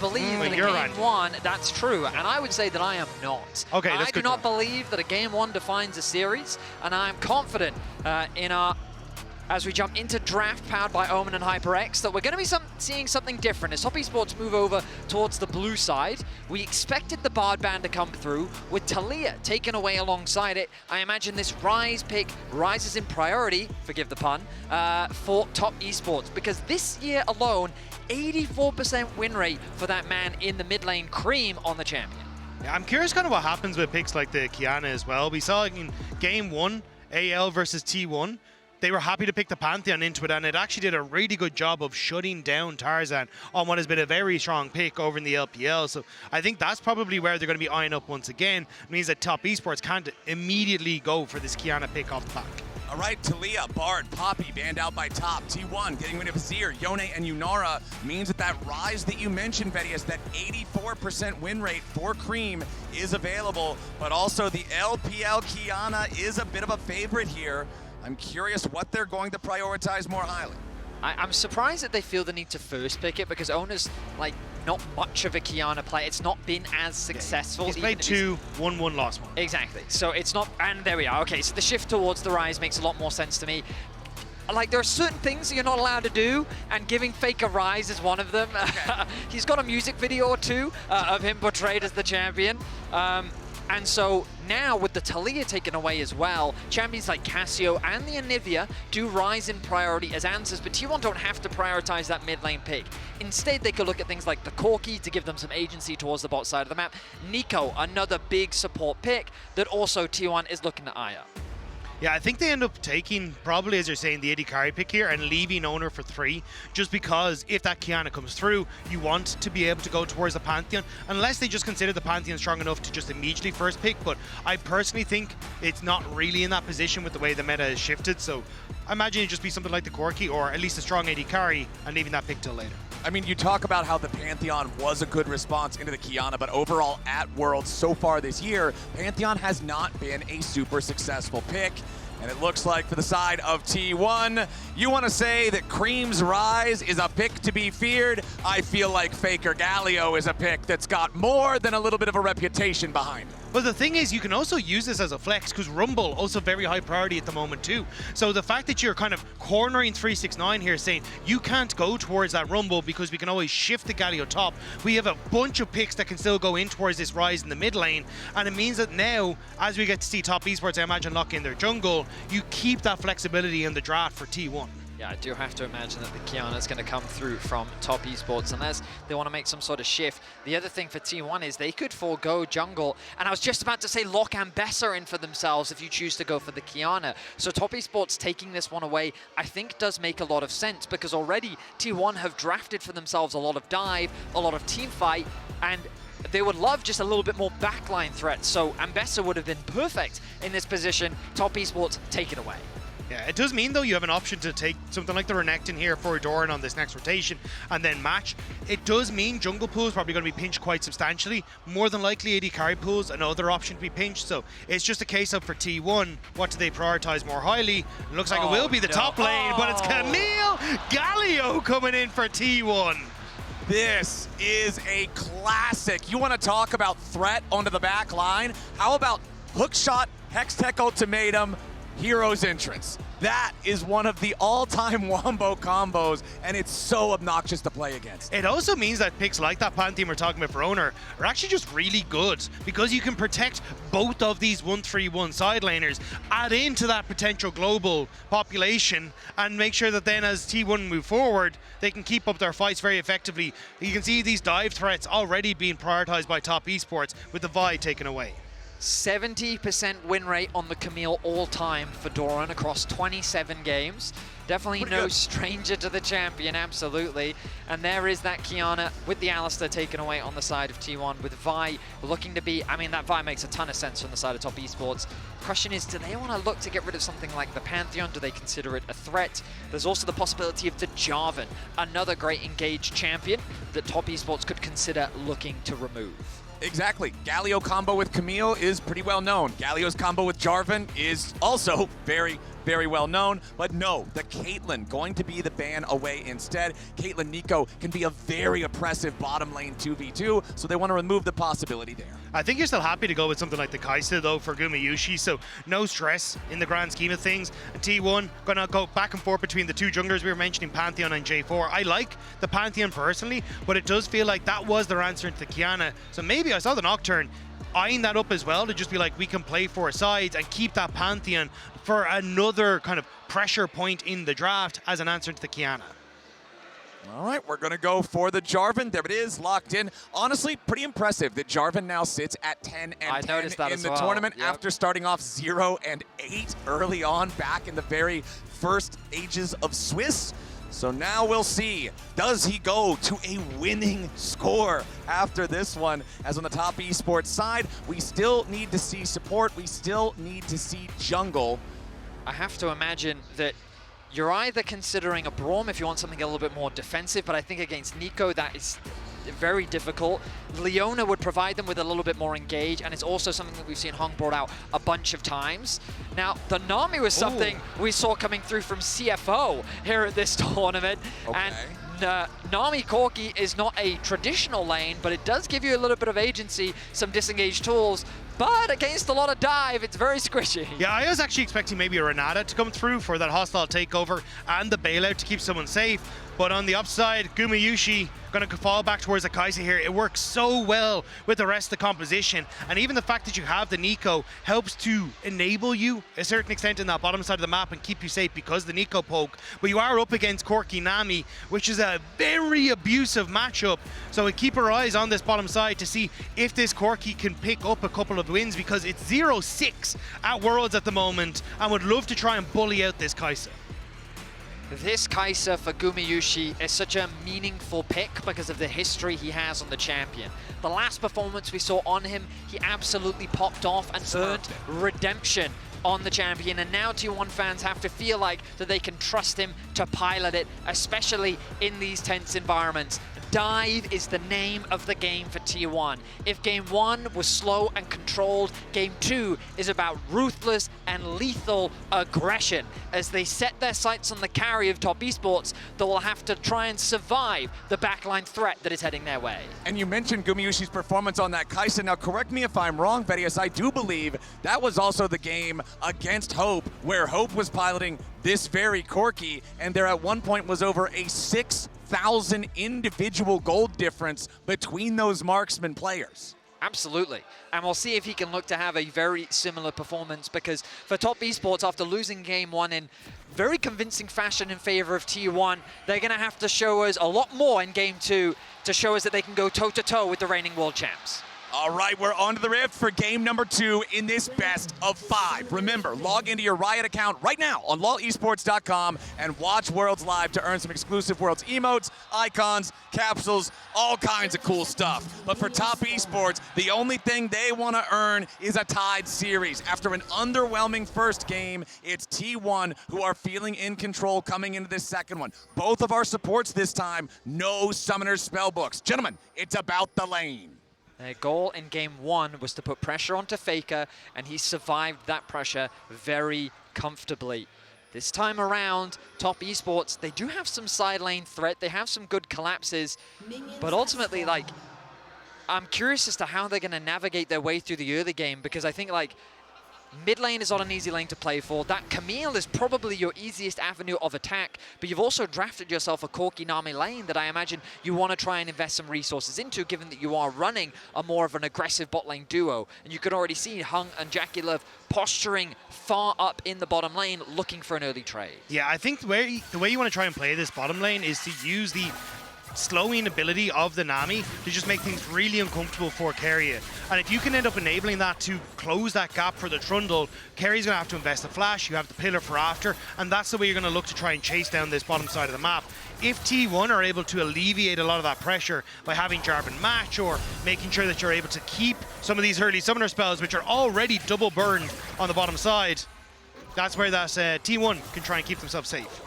believe that in game one, that's true, and I would say that I am not. Okay, that's I do not believe that a game one defines a series, and I am confident in our, as we jump into draft powered by Omen and HyperX, that we're going to be seeing something different. As TOPESPORTS move over towards the blue side, we expected the Bard ban to come through, with Taliyah taken away alongside it. I imagine this Ryze pick rises in priority, forgive the pun, for Top Esports, because this year alone, 84% win rate for that man in the mid lane, Creme, on the champion. Yeah, I'm curious kind of what happens with picks like the Qiyana as well. We saw in game one, AL versus T1, they were happy to pick the Pantheon into it, and it actually did a really good job of shutting down Tarzan on what has been a very strong pick over in the LPL. So I think that's probably where they're going to be eyeing up once again. It means that Top Esports can't immediately go for this Qiyana pick off the back. All right, Taliyah, Bard, Poppy, banned out by top. T1 getting rid of Azir, Yone, and Yunara means that Ryze that you mentioned, Vedius, that 84% win rate for Creme is available, but also the LPL Qiyana is a bit of a favorite here. I'm curious what they're going to prioritize more highly. I'm surprised that they feel the need to first pick it, because Oner's like not much of a Qiyana play. It's not been as successful. He's played 2, 1-1, lost 1. Exactly. So it's not, and there we are. Okay, so the shift towards the Ryze makes a lot more sense to me. Like, there are certain things that you're not allowed to do, and giving Faker Ryze is one of them. Okay. He's got a music video or two of him portrayed as the champion. And so now with the Taliyah taken away as well, champions like Casio and the Anivia do rise in priority as answers, but T1 don't have to prioritize that mid lane pick. Instead, they could look at things like the Corki to give them some agency towards the bot side of the map. Neeko, another big support pick that also T1 is looking to eye up. Yeah, I think they end up taking, probably as you're saying, the AD carry pick here and leaving Oner for 3, just because if that Qiyana comes through, you want to be able to go towards the Pantheon, unless they just consider the Pantheon strong enough to just immediately first pick. But I personally think it's not really in that position with the way the meta has shifted, so I imagine it'd just be something like the Corki, or at least a strong AD carry, and leaving that pick till later. I mean, you talk about how the Pantheon was a good response into the Qiyana, but overall at Worlds so far this year, Pantheon has not been a super successful pick. And it looks like for the side of T1, you want to say that Creme's Ryze is a pick to be feared. I feel like Faker Galio is a pick that's got more than a little bit of a reputation behind it. But the thing is, you can also use this as a flex, because Rumble also very high priority at the moment too. So the fact that you're kind of cornering 369 here, saying you can't go towards that Rumble because we can always shift the Galio top. We have a bunch of picks that can still go in towards this Ryze in the mid lane, and it means that now, as we get to see Top Esports, I imagine, lock in their jungle, you keep that flexibility in the draft for T1. Yeah, I do have to imagine that the Qiyana is going to come through from Top Esports unless they want to make some sort of shift. The other thing for T1 is they could forego jungle, and I was just about to say lock Ambessa in for themselves if you choose to go for the Qiyana. So Top Esports taking this one away, I think does make a lot of sense, because already T1 have drafted for themselves a lot of dive, a lot of team fight, and they would love just a little bit more backline threat. So Ambessa would have been perfect in this position. Top Esports take it away. Yeah, it does mean, though, you have an option to take something like the Renekton here for Doran on this next rotation and then match. It does mean jungle pool is probably going to be pinched quite substantially. More than likely, AD carry pool is another option to be pinched. So it's just a case of, for T1, what do they prioritize more highly? It looks like it will be the top lane, but it's Camille Galio coming in for T1. This is a classic. You want to talk about threat onto the back line? How about hookshot, Hextech ultimatum, Hero's entrance? That is one of the all-time wombo combos, and it's so obnoxious to play against. It also means that picks like that Pantheon we're talking about for Oner are actually just really good, because you can protect both of these 1-3-1 side laners, add into that potential global population, and make sure that then as T1 move forward, they can keep up their fights very effectively. You can see these dive threats already being prioritized by Top Esports with the Vi taken away. 70% win rate on the Camille all-time for Doran across 27 games. Definitely no stranger to the champion, absolutely. And there is that Qiyana with the Alistar taken away on the side of T1, with Vi looking to be, I mean, that Vi makes a ton of sense from the side of Top Esports. Question is, do they want to look to get rid of something like the Pantheon? Do they consider it a threat? There's also the possibility of the Jarvan, another great engaged champion that Top Esports could consider looking to remove. Exactly. Galio combo with Camille is pretty well known. Galio's combo with Jarvan is also very, very well known. But no, the Caitlyn going to be the ban away instead. Caitlyn Neeko can be a very oppressive bottom lane 2v2, so they want to remove the possibility there. I think you're still happy to go with something like the Kai'Sa though for Gumayusi, so no stress in the grand scheme of things. T1 gonna go back and forth between the two junglers we were mentioning, Pantheon and J4. I like the Pantheon personally, but it does feel like that was their answer into the Qiyana. So maybe I saw the Nocturne eyeing that up as well to just be like, we can play 4 sides and keep that Pantheon for another kind of pressure point in the draft as an answer to the Qiyana. All right, we're going to go for the Jarvan. There it is, locked in. Honestly, pretty impressive that Jarvan now sits at 10 and 10 in the tournament after starting off 0 and 8 early on back in the very first ages of Swiss. So now we'll see, does he go to a winning score after this one? As on the top esports side, we still need to see support. We still need to see jungle. I have to imagine that you're either considering a Braum if you want something a little bit more defensive, but I think against Neeko that is very difficult. Leona would provide them with a little bit more engage, and it's also something that we've seen Hong brought out a bunch of times. Now, the Nami was something we saw coming through from CFO here at this tournament. And Nami Corki is not a traditional lane, but it does give you a little bit of agency, some disengaged tools. But against a lot of dive, it's very squishy. Yeah, I was actually expecting maybe a Renata to come through for that hostile takeover and the bailout to keep someone safe. But on the upside, Gumayusi going to fall back towards the Kai'Sa here. It works so well with the rest of the composition. And even the fact that you have the Neeko helps to enable you a certain extent in that bottom side of the map and keep you safe because the Neeko poke. But you are up against Corki Nami, which is a very abusive matchup. So we keep our eyes on this bottom side to see if this Corki can pick up a couple of wins, because it's 0-6 at Worlds at the moment and would love to try and bully out this Kai'Sa. This Kai'Sa for Gumayusi is such a meaningful pick because of the history he has on the champion. The last performance we saw on him, he absolutely popped off and earned redemption on the champion, and now T1 fans have to feel like that they can trust him to pilot it, especially in these tense environments. Dive is the name of the game for T1. If game 1 was slow and controlled, game 2 is about ruthless and lethal aggression as they set their sights on the carry of Top Esports that will have to try and survive the backline threat that is heading their way. And you mentioned Gumayusi's performance on that Kai'Sa. Now correct me if I'm wrong, Vedius, I do believe that was also the game against Hope, where Hope was piloting this very Corki, and there at one point was over a 6,000 individual gold difference between those marksman players. Absolutely. And we'll see if he can look to have a very similar performance, because for Top Esports, after losing game 1 in very convincing fashion in favor of T1, they're going to have to show us a lot more in game 2 to show us that they can go toe-to-toe with the reigning world champs. All right, we're on to the rift for game number 2 in this best of 5. Remember, log into your Riot account right now on lolesports.com and watch Worlds live to earn some exclusive Worlds emotes, icons, capsules, all kinds of cool stuff. But for Top Esports, the only thing they want to earn is a tied series. After an underwhelming first game, it's T1 who are feeling in control coming into this second one. Both of our supports this time, no Summoner's Spellbooks. Gentlemen, it's about the lane. Their goal in game 1 was to put pressure onto Faker, and he survived that pressure very comfortably. This time around, Top Esports, they do have some side lane threat, they have some good collapses, but ultimately, like, I'm curious as to how they're going to navigate their way through the early game, because I think, like, mid lane is not an easy lane to play for. That Camille is probably your easiest avenue of attack, but you've also drafted yourself a Corki Nami lane that I imagine you want to try and invest some resources into, given that you are running a more of an aggressive bot lane duo. And you can already see Hung and JackeyLove posturing far up in the bottom lane, looking for an early trade. Yeah, I think the way you want to try and play this bottom lane is to use the slowing ability of the Nami to just make things really uncomfortable for Keria. And if you can end up enabling that to close that gap for the Trundle, Keria's going to have to invest a flash, you have the pillar for after, and that's the way you're going to look to try and chase down this bottom side of the map. If T1 are able to alleviate a lot of that pressure by having Jarvan match or making sure that you're able to keep some of these early summoner spells, which are already double burned on the bottom side, that's where that T1 can try and keep themselves safe.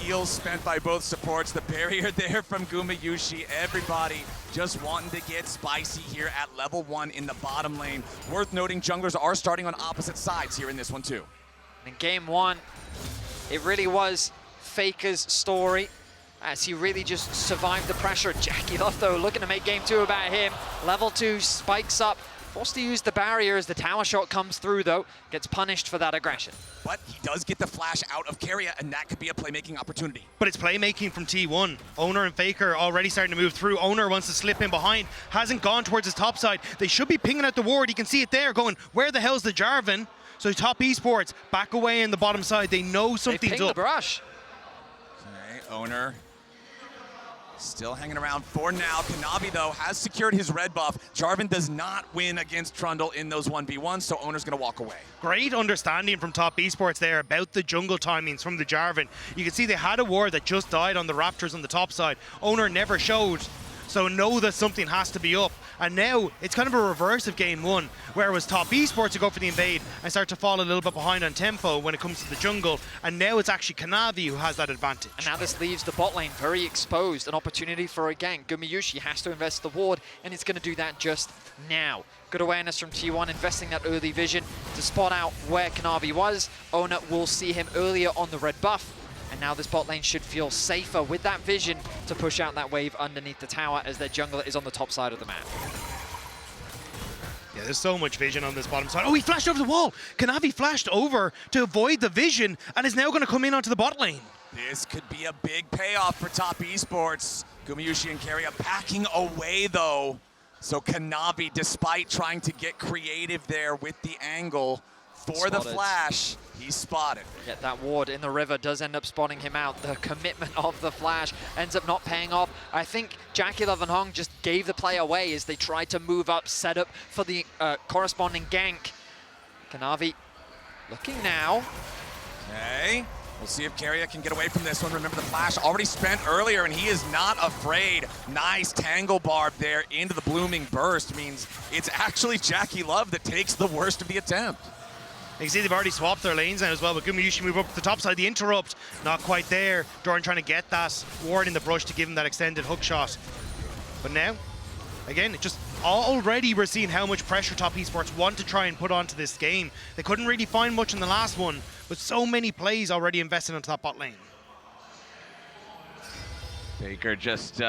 Heals spent by both supports, the barrier there from Gumayusi, everybody just wanting to get spicy here at level 1 in the bottom lane. Worth noting, junglers are starting on opposite sides here in this one too. In game one, it really was Faker's story as he really just survived the pressure. JackeyLove, though, looking to make game two about him. Level 2 spikes up, forced to use the barrier as the tower shot comes through, though. Gets punished for that aggression. But he does get the flash out of Keria, and that could be a playmaking opportunity. But it's playmaking from T1. Oner and Faker already starting to move through. Oner wants to slip in behind, hasn't gone towards his top side. They should be pinging out the ward. You can see it there going, where the hell's the Jarvan? So Top Esports back away in the bottom side. They know something's They ping up. the brush. Okay, Oner still hanging around for now. Kanavi, though, has secured his red buff. Jarvan does not win against Trundle in those 1v1s, so Oner's going to walk away. Great understanding from Top Esports there about the jungle timings from the Jarvan. You can see they had a ward that just died on the Raptors on the top side. Oner never showed, so know that something has to be up. And now it's kind of a reverse of game one, where it was Top Esports to go for the invade and start to fall a little bit behind on tempo when it comes to the jungle. And now it's actually Kanavi who has that advantage. And now this leaves the bot lane very exposed, an opportunity for a gank. Gumayusi has to invest the ward, and he's going to do that just now. Good awareness from T1, investing that early vision to spot out where Kanavi was. Oner will see him earlier on the red buff. And now this bot lane should feel safer with that vision to push out that wave underneath the tower as their jungler is on the top side of the map. Yeah, there's so much vision on this bottom side. Oh, he flashed over the wall. Kanavi flashed over to avoid the vision and is now going to come in onto the bot lane. This could be a big payoff for Top Esports. Gumayusi and Keria backing away, though. So Kanavi, despite trying to get creative there with the angle for the flash, he's spotted. Yet that ward in the river does end up spawning him out. The commitment of the flash ends up not paying off. I think JackeyLove and Hong just gave the play away as they tried to move up, set up for the corresponding gank. Kanavi looking now. Okay, we'll see if Keria can get away from this one. Remember, the flash already spent earlier, and he is not afraid. Nice tangle barb there into the blooming burst. Means it's actually JackeyLove that takes the worst of the attempt. You can see they've already swapped their lanes now as well, but Gumayusi move up to the top side. The interrupt, not quite there. Doran trying to get that ward in the brush to give him that extended hook shot. But now, again, it just already we're seeing how much pressure Top Esports want to try and put onto this game. They couldn't really find much in the last one, but so many plays already invested into that bot lane. Faker just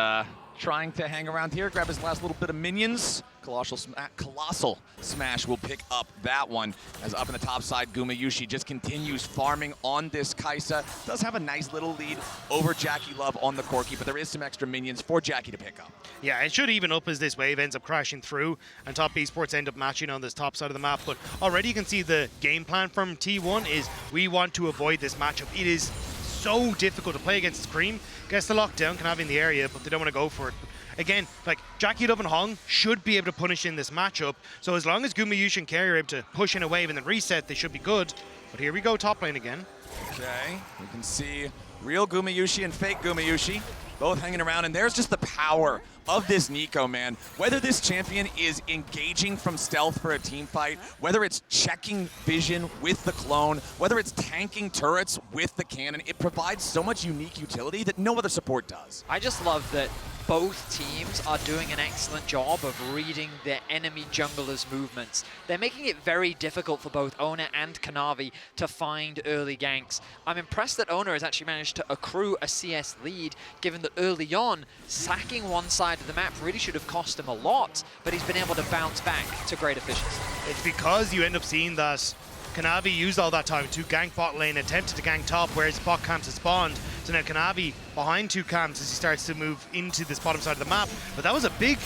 trying to hang around here, grab his last little bit of minions. Colossal Smash will pick up that one, as up in the top side, Gumayusi just continues farming on this Kai'Sa. Does have a nice little lead over JackeyLove on the Corki, but there is some extra minions for Jackie to pick up. Yeah, it should even up as this wave ends up crashing through and Top Esports end up matching on this top side of the map. But already you can see the game plan from T1 is we want to avoid this matchup. It is so difficult to play against Creme. Gets the lockdown, Kanavi in the area, but they don't want to go for it. Again, like, JackeyLove and Hong should be able to punish in this matchup. So as long as Gumayusi and Keria are able to push in a wave and then reset, they should be good. But here we go, top lane again. Okay, we can see real Gumayusi and fake Gumayusi both hanging around, and there's just the power of this Neeko, man. Whether this champion is engaging from stealth for a team fight, whether it's checking vision with the clone, whether it's tanking turrets with the cannon, it provides so much unique utility that no other support does. I just love that both teams are doing an excellent job of reading their enemy junglers' movements. They're making it very difficult for both Oner and Kanavi to find early ganks. I'm impressed that Oner has actually managed to accrue a CS lead, given that early on, sacking one side of the map really should have cost him a lot, but he's been able to bounce back to great efficiency. It's because you end up seeing that Kanavi used all that time to gank bot lane, attempted to gank top, whereas bot camps had spawned. So now Kanavi behind two camps as he starts to move into this bottom side of the map. But that was a big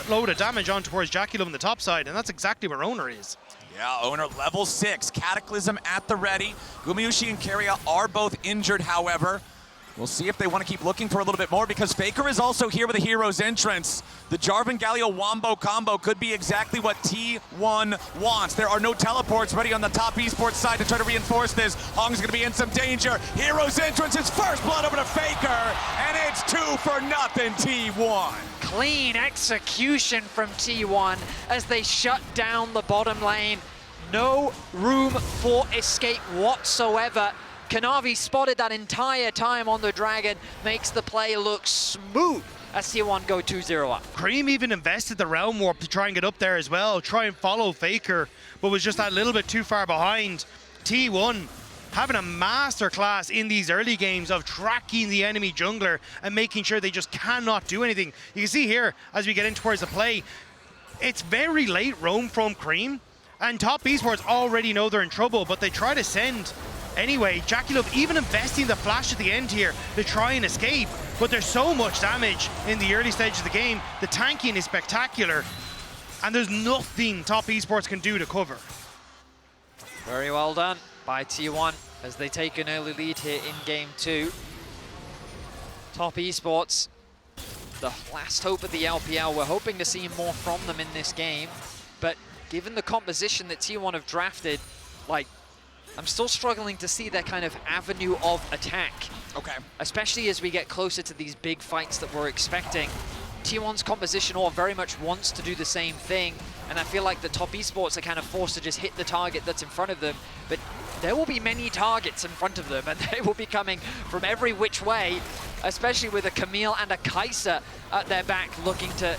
load of damage on towards JackeyLove on the top side, and that's exactly where Oner is. Yeah, Oner level 6, Cataclysm at the ready. Gumayusi and Keria are both injured, however. We'll see if they want to keep looking for a little bit more, because Faker is also here with a hero's entrance. The Jarvan Galio Wombo combo could be exactly what T1 wants. There are no teleports ready on the Top Esports side to try to reinforce this. Hong's going to be in some danger. Hero's entrance is first blood over to Faker, and it's 2-0 T1. Clean execution from T1 as they shut down the bottom lane. No room for escape whatsoever. Kanavi spotted that entire time on the Dragon, makes the play look smooth as T1 go 2-0 up. Creme even invested the Realm Warp to try and get up there as well, try and follow Faker, but was just that little bit too far behind. T1 having a masterclass in these early games of tracking the enemy jungler and making sure they just cannot do anything. You can see here, as we get in towards the play, it's very late roam from Creme, and Top Esports already know they're in trouble, but they try to send anyway. JackeyLove even investing the flash at the end here to try and escape, but there's so much damage in the early stage of the game. The tanking is spectacular, and there's nothing Top Esports can do to cover. Very well done by T1 as they take an early lead here in game 2. Top Esports, the last hope of the LPL. We're hoping to see more from them in this game, but given the composition that T1 have drafted, like, I'm still struggling to see their kind of avenue of attack. Okay. Especially as we get closer to these big fights that we're expecting. T1's composition all very much wants to do the same thing, and I feel like the Top Esports are kind of forced to just hit the target that's in front of them, but there will be many targets in front of them, and they will be coming from every which way, especially with a Camille and a Kai'Sa at their back looking to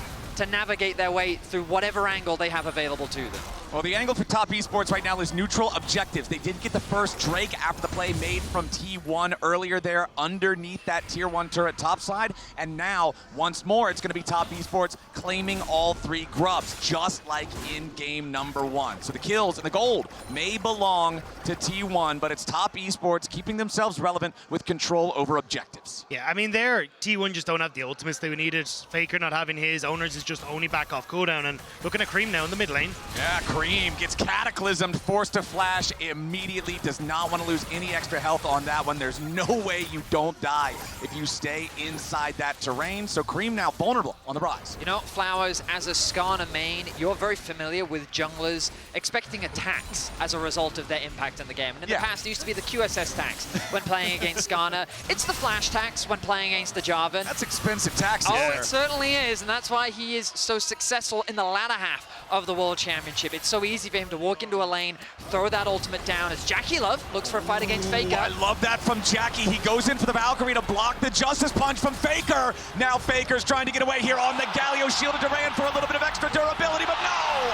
navigate their way through whatever angle they have available to them. Well, the angle for Top Esports right now is neutral objectives. They did get the first Drake after the play made from T1 earlier there underneath that tier 1 turret topside. And now, once more, it's going to be Top Esports claiming all 3 grubs, just like in game number 1. So the kills and the gold may belong to T1, but it's Top Esports keeping themselves relevant with control over objectives. Yeah, I mean, T1 just don't have the ultimates they needed. Faker not having his, Owners is just only back off cooldown, and looking at Creme now in the mid lane. Yeah, Creme gets cataclysmed, forced to flash immediately, does not want to lose any extra health on that one. There's no way you don't die if you stay inside that terrain. So Creme now vulnerable on the rise. You know, Flowers, as a Skarner main, you're very familiar with junglers expecting attacks as a result of their impact in the game. And in the past, it used to be the QSS tax when playing against Skarner. It's the flash tax when playing against the Jarvan. That's expensive tax. Oh, it certainly is, and that's why he is so successful in the latter half of the World Championship. It's so easy for him to walk into a lane, throw that ultimate down as JackeyLove looks for a fight against Faker. I love that from Jackie. He goes in for the Valkyrie to block the Justice Punch from Faker. Now Faker's trying to get away here on the Galio, shielded Doran for a little bit of extra durability, but no!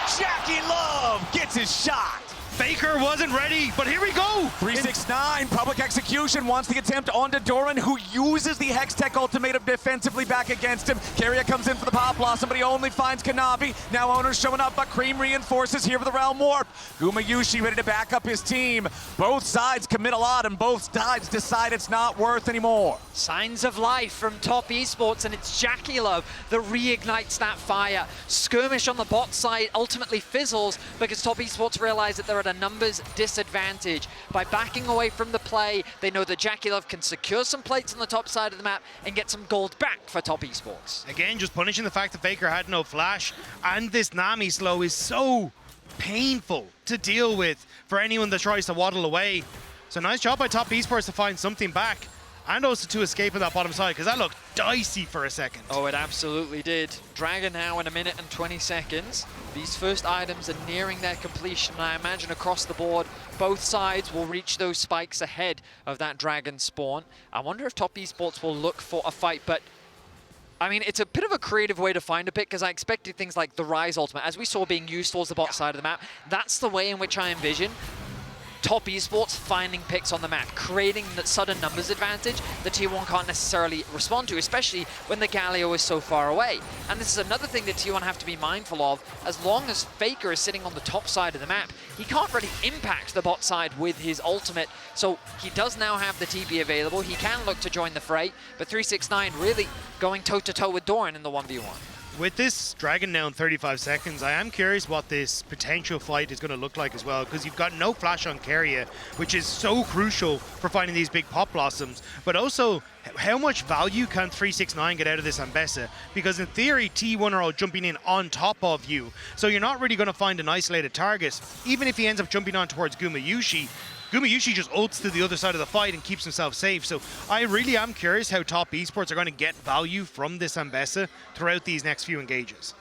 JackeyLove gets his shot. Faker wasn't ready, but here we go! 369, public execution wants the attempt onto Doran, who uses the Hex Tech ultimatum defensively back against him. Keria comes in for the Pop Blossom, but he only finds Kanavi. Now Oner's showing up, but Creme reinforces here for the Realm Warp. Gumayusi ready to back up his team. Both sides commit a lot, and both sides decide it's not worth anymore. Signs of life from Top Esports, and it's JackeyLove that reignites that fire. Skirmish on the bot side ultimately fizzles because Top Esports realize that they're at a numbers disadvantage. By backing away from the play, they know that JackeyLove can secure some plates on the top side of the map and get some gold back for Top Esports. Again, just punishing the fact that Faker had no flash, and this Nami slow is so painful to deal with for anyone that tries to waddle away. So nice job by Top Esports to find something back, and also to escape on that bottom side, because that looked dicey for a second. Oh, it absolutely did. Dragon now in 1 minute and 20 seconds. These first items are nearing their completion, and I imagine across the board, both sides will reach those spikes ahead of that Dragon spawn. I wonder if Top Esports will look for a fight, but I mean, it's a bit of a creative way to find a pick, because I expected things like the Ryze ultimate, as we saw being used towards the bot side of the map. That's the way in which I envision Top Esports finding picks on the map, creating that sudden numbers advantage that T1 can't necessarily respond to, especially when the Galio is so far away. And this is another thing that T1 have to be mindful of. As long as Faker is sitting on the top side of the map, he can't really impact the bot side with his ultimate. So he does now have the TP available. He can look to join the fray, but 369 really going toe-to-toe with Doran in the 1v1. With this Dragon now in 35 seconds, I am curious what this potential fight is going to look like as well, because you've got no flash on Keria, which is so crucial for finding these big pop blossoms, but also how much value can 369 get out of this Ambessa? Because in theory, T1 are all jumping in on top of you, so you're not really going to find an isolated target. Even if he ends up jumping on towards Gumayusi, Gumayusi just ults to the other side of the fight and keeps himself safe. So I really am curious how Top Esports are going to get value from this Ambessa throughout these next few engages.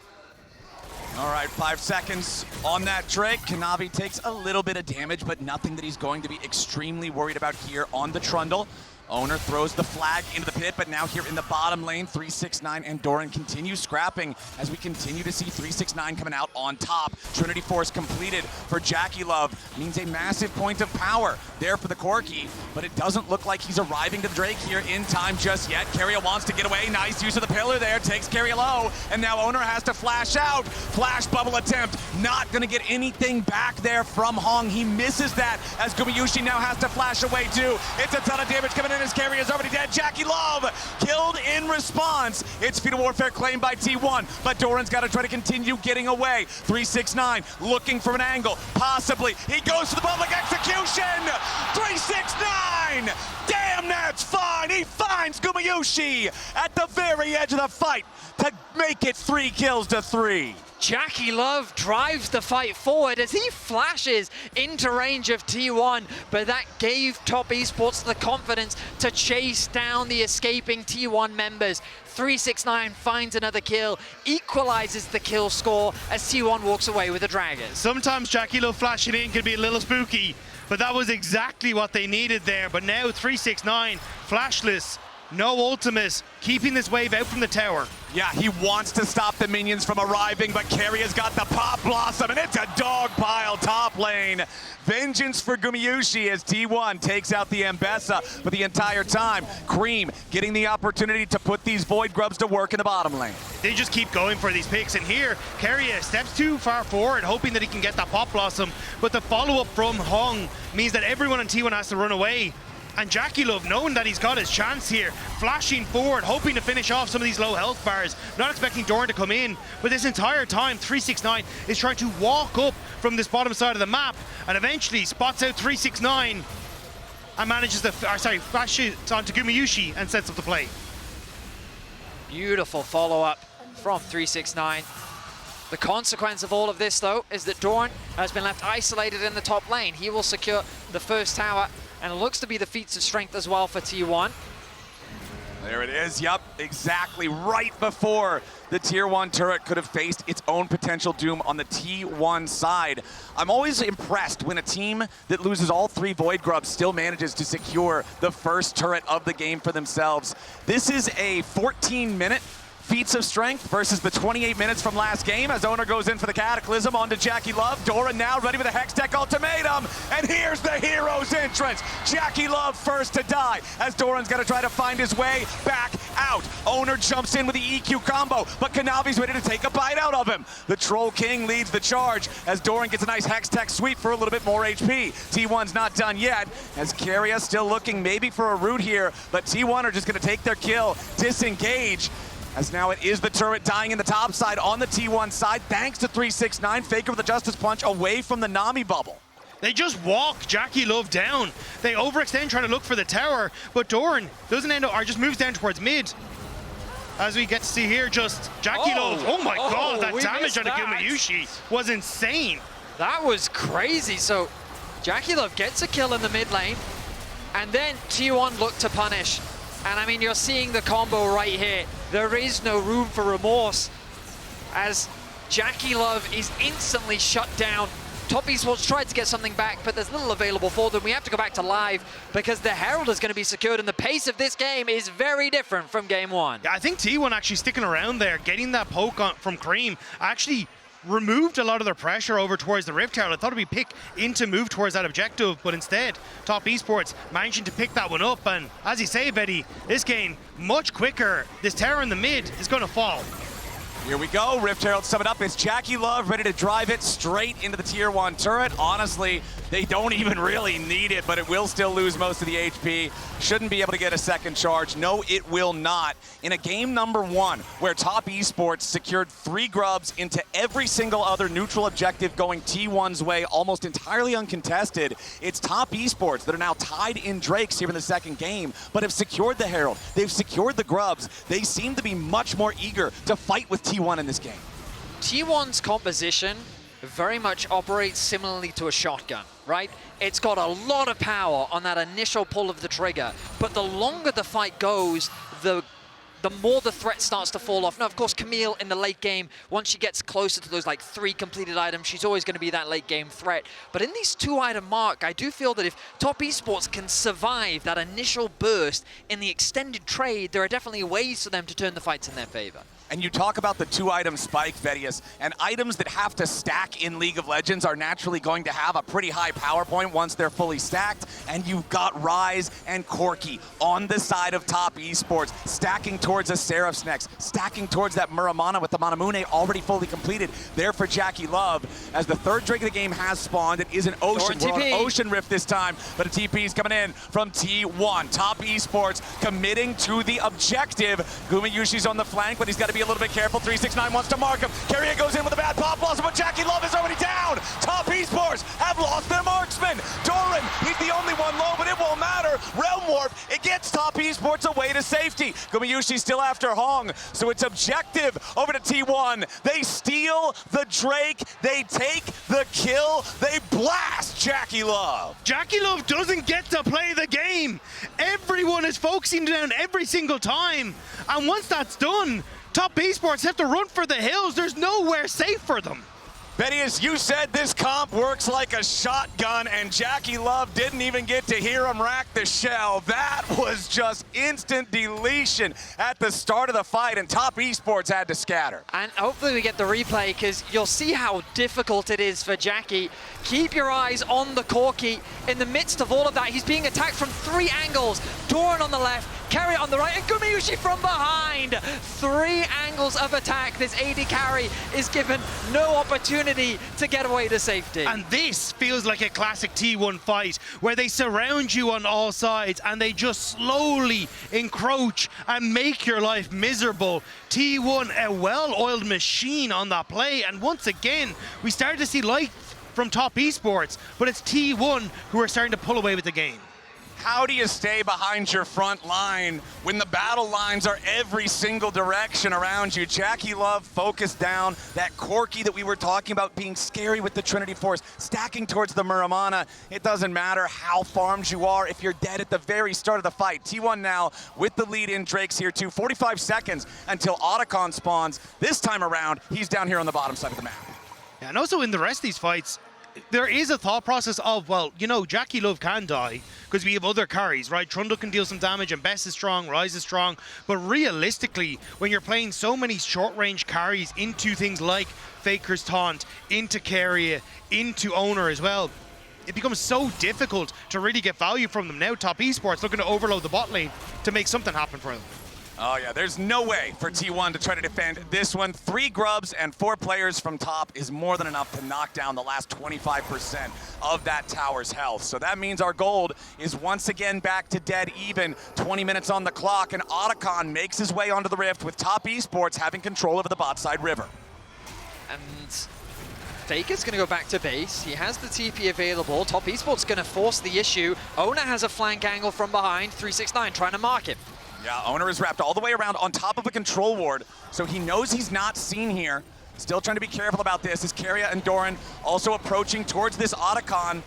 All right, 5 seconds on that Drake. Kanavi takes a little bit of damage, but nothing that he's going to be extremely worried about here on the Trundle. Oner throws the flag into the pit, but now here in the bottom lane, 369 and Doran continue scrapping as we continue to see 369 coming out on top. Trinity Force completed for JackeyLove means a massive point of power there for the Corki, but it doesn't look like he's arriving to Drake here in time just yet. Keria wants to get away. Nice use of the pillar there, takes Keria low, and now Oner has to flash out. Flash bubble attempt, not gonna get anything back there from Hong. He misses that as Gumayusi now has to flash away too. It's a ton of damage coming in as Keria is already dead. JackeyLove killed in response. It's Fetal Warfare claimed by T1, but Doran's got to try to continue getting away. 369 looking for an angle, possibly. He goes to the public execution. 369. Damn, that's fine. He finds Gumayusi at the very edge of the fight to make it 3 kills to 3. JackeyLove drives the fight forward as he flashes into range of T1, but that gave Top Esports the confidence to chase down the escaping T1 members. 369 finds another kill, equalizes the kill score as T1 walks away with the Dragon. Sometimes JackeyLove flashing in can be a little spooky, but that was exactly what they needed there. But now 369, flashless, no ultimates, keeping this wave out from the tower. Yeah, he wants to stop the minions from arriving, but Keria's got the Pop Blossom, and it's a dog pile top lane. Vengeance for Gumayusi as T1 takes out the Ambessa, but the entire time, Creme getting the opportunity to put these Void Grubs to work in the bottom lane. They just keep going for these picks, and here, Keria steps too far forward, hoping that he can get that Pop Blossom, but the follow-up from Hong means that everyone on T1 has to run away. And JackeyLove, knowing that he's got his chance here, flashing forward, hoping to finish off some of these low health bars, not expecting Doran to come in. But this entire time, 369 is trying to walk up from this bottom side of the map and eventually spots out 369 and manages to, flashes onto Gumayusi and sets up the play. Beautiful follow-up from 369. The consequence of all of this, though, is that Doran has been left isolated in the top lane. He will secure the first tower, and it looks to be the feats of strength as well for T1. There it is, yep, exactly right before the Tier 1 turret could have faced its own potential doom on the T1 side. I'm always impressed when a team that loses all 3 Void Grubs still manages to secure the first turret of the game for themselves. This is a 14-minute feats of strength versus the 28 minutes from last game as Oner goes in for the Cataclysm onto JackeyLove. Doran now ready with a Hex Tech ultimatum, and here's the hero's entrance. JackeyLove first to die as Doran's got to try to find his way back out. Oner jumps in with the EQ combo, but Kanavi's ready to take a bite out of him. The Troll King leads the charge as Doran gets a nice Hex Tech sweep for a little bit more HP. T1's not done yet as Keria still looking maybe for a root here, but T1 are just going to take their kill, disengage. As now it is the turret dying in the top side on the T1 side, thanks to 369, Faker with the Justice Punch away from the Nami bubble. They just walk JackeyLove down. They overextend trying to look for the tower, but Doran doesn't end up, or just moves down towards mid. As we get to see here, just JackeyLove, oh my god, that damage on the Gumayusi was insane. That was crazy. So JackeyLove gets a kill in the mid lane, and then T1 look to punish. And I mean, you're seeing the combo right here. There is no room for remorse as JackeyLove is instantly shut down. Top Esports tried to get something back, but there's little available for them. We have to go back to live because the Herald is going to be secured, and the pace of this game is very different from game 1. Yeah, I think T1 actually sticking around there, getting that poke on from Creme, actually removed a lot of their pressure over towards the Rift Tower. I thought it'd be pick in to move towards that objective, but instead, Top Esports managing to pick that one up. And as you say, Betty, this game much quicker. This tower in the mid is going to fall. Here we go, Rift Herald sum it up. It's JackeyLove ready to drive it straight into the Tier 1 turret. Honestly, they don't even really need it, but it will still lose most of the HP. Shouldn't be able to get a second charge. No, it will not. In a game number 1, where Top Esports secured 3 grubs into every single other neutral objective going T1's way, almost entirely uncontested, it's Top Esports that are now tied in Drakes here in the second game, but have secured the Herald. They've secured the grubs. They seem to be much more eager to fight with T1 in this game. T1's composition very much operates similarly to a shotgun, right? It's got a lot of power on that initial pull of the trigger, but the longer the fight goes, the the more the threat starts to fall off. Now, of course, Camille in the late game, once she gets closer to those like 3 completed items, she's always going to be that late game threat. But in these 2-item mark, I do feel that if Top Esports can survive that initial burst in the extended trade, there are definitely ways for them to turn the fights in their favor. And you talk about the 2-item spike, Vedius, and items that have to stack in League of Legends are naturally going to have a pretty high power point once they're fully stacked, and you've got Ryze and Corki on the side of Top Esports, stacking towards a Seraph's next, stacking towards that Muramana with the Manamune already fully completed there for JackeyLove. As the 3rd Drake of the game has spawned, it is an Ocean. We're on Ocean Rift this time, but a TP is coming in from T1. Top Esports committing to the objective. Gumayusi's on the flank, but he's got to be a little bit careful. 369 wants to mark him. Keria goes in with a bad pop blossom, but JackeyLove is already down. Top Esports have lost their marksman. Doran, he's the only one low, but it won't matter. Realm Warp, it gets Top Esports away to safety. Gumayusi still after Hong, so it's objective over to T1. They steal the Drake, they take the kill, they blast JackeyLove. JackeyLove doesn't get to play the game. Everyone is focusing down every single time. And once that's done, Top Esports have to run for the hills. There's nowhere safe for them. Vedius, you said this comp works like a shotgun, and JackeyLove didn't even get to hear him rack the shell. That was just instant deletion at the start of the fight, and Top Esports had to scatter. And hopefully we get the replay, because you'll see how difficult it is for Jackie. Keep your eyes on the Corki. In the midst of all of that, he's being attacked from 3 angles. Doran on the left, Keria on the right, and Gumayusi from behind. 3 angles of attack. This AD carry is given no opportunity to get away to safety. And this feels like a classic T1 fight where they surround you on all sides and they just slowly encroach and make your life miserable. T1, a well-oiled machine on that play, and once again, we started to see light from Top Esports, but it's T1 who are starting to pull away with the game. How do you stay behind your front line when the battle lines are every single direction around you? JackeyLove focused down. That Corki that we were talking about being scary with the Trinity Force, stacking towards the Muramana. It doesn't matter how farmed you are if you're dead at the very start of the fight. T1 now with the lead in. Drake's here too. 45 seconds until Otacon spawns. This time around, he's down here on the bottom side of the map. Yeah, and also in the rest of these fights, there is a thought process of, well, you know, JackeyLove can die because we have other carries, right? Trundle can deal some damage, Ambessa is strong, Ryze is strong, but realistically, when you're playing so many short-range carries into things like Faker's Taunt, into Keria, into Oner as well, it becomes so difficult to really get value from them. Now Top Esports looking to overload the bot lane to make something happen for them. Oh yeah, there's no way for T1 to try to defend this one. 3 grubs and 4 players from top is more than enough to knock down the last 25% of that tower's health. So that means our gold is once again back to dead even. 20 minutes on the clock, and Otacon makes his way onto the rift with Top Esports having control over the bot side river. And Faker's going to go back to base. He has the TP available. Top Esports going to force the issue. Oner has a flank angle from behind. 369 trying to mark him. Yeah, Oner is wrapped all the way around on top of a control ward, so he knows he's not seen here. Still trying to be careful about this as Keria and Doran also approaching towards this Otacon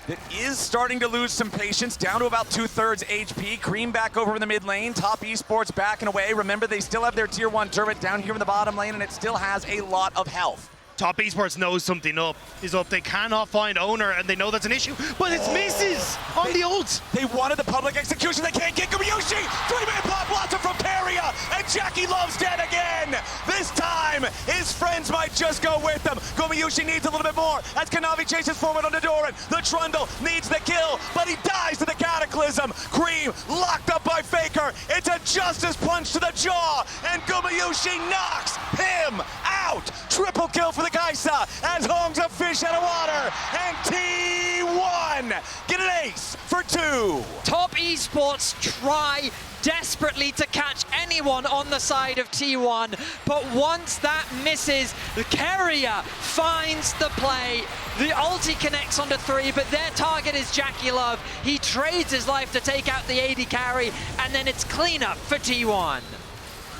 that is starting to lose some patience, down to about 2/3 HP. Creme back over in the mid lane. Top Esports backing away. Remember, they still have their tier 1 turret down here in the bottom lane, and it still has a lot of health. Top Esports knows something is up. They cannot find Oner, and they know that's an issue, but it's misses on the ult. They wanted the public execution. They can't get Gumayusi. 3-man pop blossom from Keria, and JackeyLove's dead again. This time, his friends might just go with him. Gumayusi needs a little bit more as Kanavi chases forward onto Doran. The Trundle needs the kill, but he dies to the Cataclysm. Creme locked up by Faker. It's a Justice Punch to the jaw, and Gumayusi knocks him out. Triple kill for the Kai'Sa as Hong's a fish out of water, and T1 get an ace for 2. Top Esports try desperately to catch anyone on the side of T1, but once that misses, the Keria finds the play. The ulti connects onto 3, but their target is JackeyLove. He trades his life to take out the AD carry, and then it's cleanup for T1.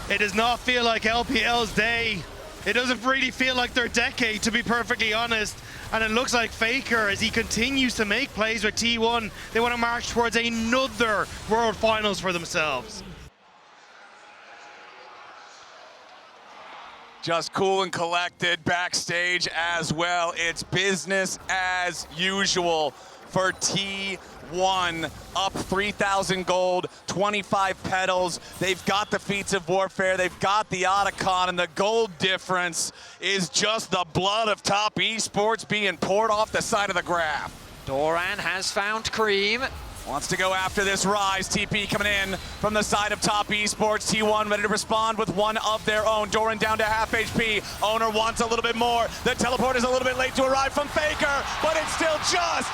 It does not feel like LPL's day. It doesn't really feel like their decade, to be perfectly honest. And it looks like Faker, as he continues to make plays with T1, they want to march towards another World Finals for themselves. just cool and collected backstage as well. It's business as usual for T1, up 3,000 gold, 25 petals. They've got the feats of warfare, they've got the Otacon, and the gold difference is just the blood of Top Esports being poured off the side of the graph. Doran has found Creme. Wants to go after this Ryze. TP coming in from the side of Top Esports. T1 ready to respond with one of their own. Doran down to half HP. Oner wants a little bit more. The teleport is a little bit late to arrive from Faker, but it's still just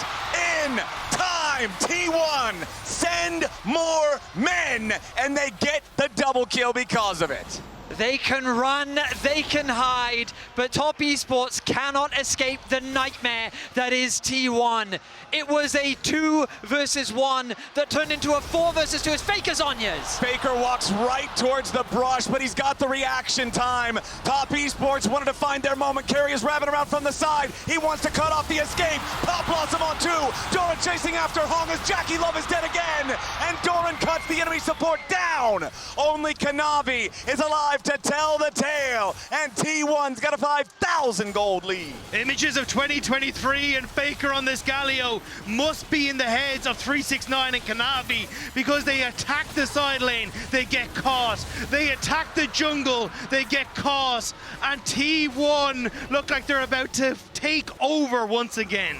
in time. T1 send more men, and they get the double kill because of it. They can run, they can hide, but Top Esports cannot escape the nightmare that is T1. It was a 2 versus 1 that turned into a 4 versus 2 as Faker's Onyas. Faker walks right towards the brush, but he's got the reaction time. Top Esports wanted to find their moment. Keria's wrapping around from the side. He wants to cut off the escape. Pop Blossom on 2. Doran chasing after Hong as JackeyLove is dead again. And Doran cuts the enemy support down. Only Kanavi is alive to tell the tale, and T1's got a 5,000 gold lead. Images of 2023 and Faker on this Galio must be in the heads of 369 and Kanavi, because they attack the side lane, they get caught. They attack the jungle, they get caught. And T1 look like they're about to take over once again.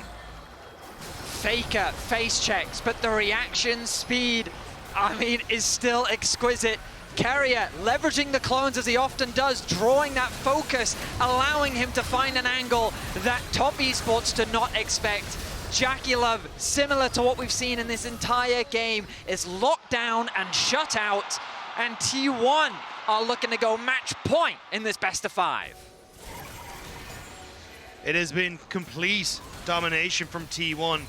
Faker face checks, but the reaction speed, I mean, is still exquisite. Keria leveraging the clones as he often does, drawing that focus, allowing him to find an angle that Top Esports did not expect. JackeyLove, similar to what we've seen in this entire game, is locked down and shut out, and T1 are looking to go match point in this best of 5. It has been complete domination from T1.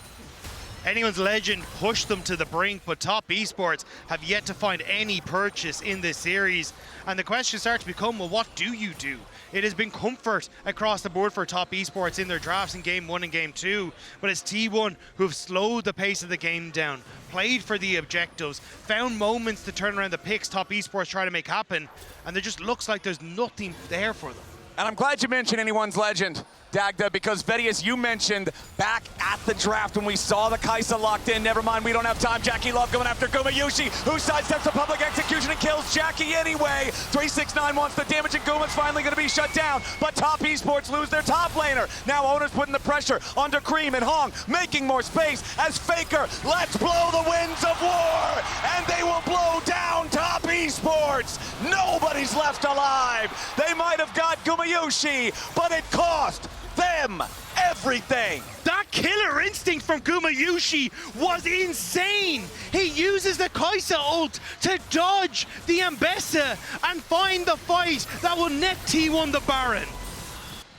Anyone's Legend pushed them to the brink, but Top Esports have yet to find any purchase in this series. And the question starts to become, well, what do you do? It has been comfort across the board for Top Esports in their drafts in Game 1 and Game 2, but it's T1 who have slowed the pace of the game down, played for the objectives, found moments to turn around the picks Top Esports try to make happen, and it just looks like there's nothing there for them. And I'm glad you mentioned Anyone's Legend, Dagda, because Vedius, you mentioned back at the draft when we saw the Kai'Sa locked in. Never mind, we don't have time. JackeyLove going after Gumayusi, who sidesteps the public execution and kills Jackie anyway. 369 wants the damage, and Guma's finally going to be shut down. But Top Esports lose their top laner. Now Oner's putting the pressure onto Creme and Hong, making more space as Faker lets blow the winds of war, and they will blow down Top Esports. Nobody's left alive. They might have got Gumayusi, but it cost them everything. That killer instinct from Gumayusi was insane. He uses the Kai'Sa ult to dodge the Ambessa and find the fight that will net T1 the Baron.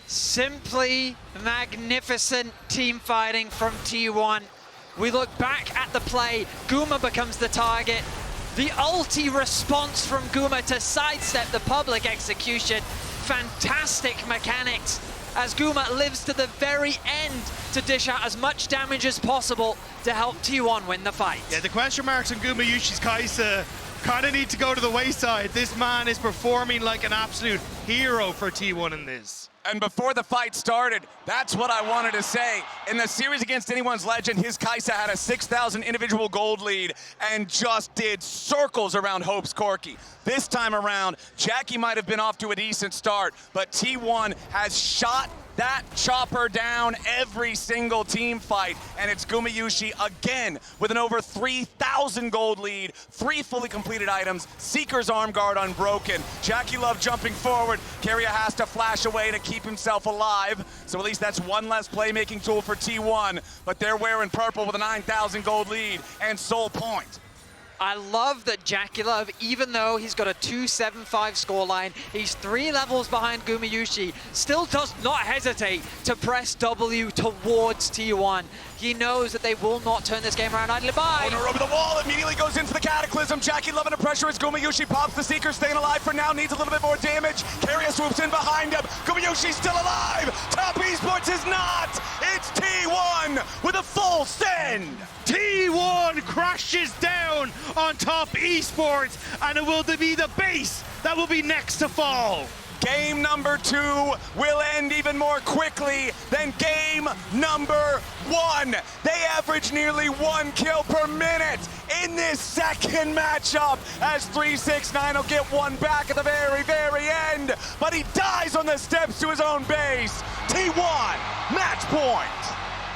Simply magnificent team fighting from T1. We look back at the play, Guma becomes the target. The ulti response from Guma to sidestep the public execution. Fantastic mechanics as Guma lives to the very end to dish out as much damage as possible to help T1 win the fight. Yeah, the question marks on Gumayushi's Kai'Sa kind of need to go to the wayside. This man is performing like an absolute hero for T1 in this. And before the fight started, that's what I wanted to say. In the series against Anyone's Legend, his Kai'Sa had a 6,000 individual gold lead and just did circles around Hope's Corki. This time around, Jackie might have been off to a decent start, but T1 has shot that chopper down every single team fight, and it's Gumayusi again with an over 3,000 gold lead, 3 fully completed items, Seeker's arm guard unbroken, JackeyLove jumping forward, Keria has to flash away to keep himself alive, so at least that's one less playmaking tool for T1, but they're wearing purple with a 9,000 gold lead and Soul Point. I love that JackeyLove, even though he's got a 275 scoreline, he's 3 levels behind Gumayusi, still does not hesitate to press W towards T1. He knows that they will not turn this game around idly by. Oner over the wall, immediately goes into the Cataclysm. JackeyLove under pressure as Gumayusi pops the Seeker, staying alive for now, needs a little bit more damage. Keria swoops in behind him. Gumayusi's still alive. Top Esports is not. It's T1 with a full send. T1 crashes down on Top Esports, and it will be the base that will be next to fall. Game number 2 will end even more quickly than game number 1. They average nearly 1 kill per minute in this second matchup as 369 will get one back at the very end, but he dies on the steps to his own base. T1, match point.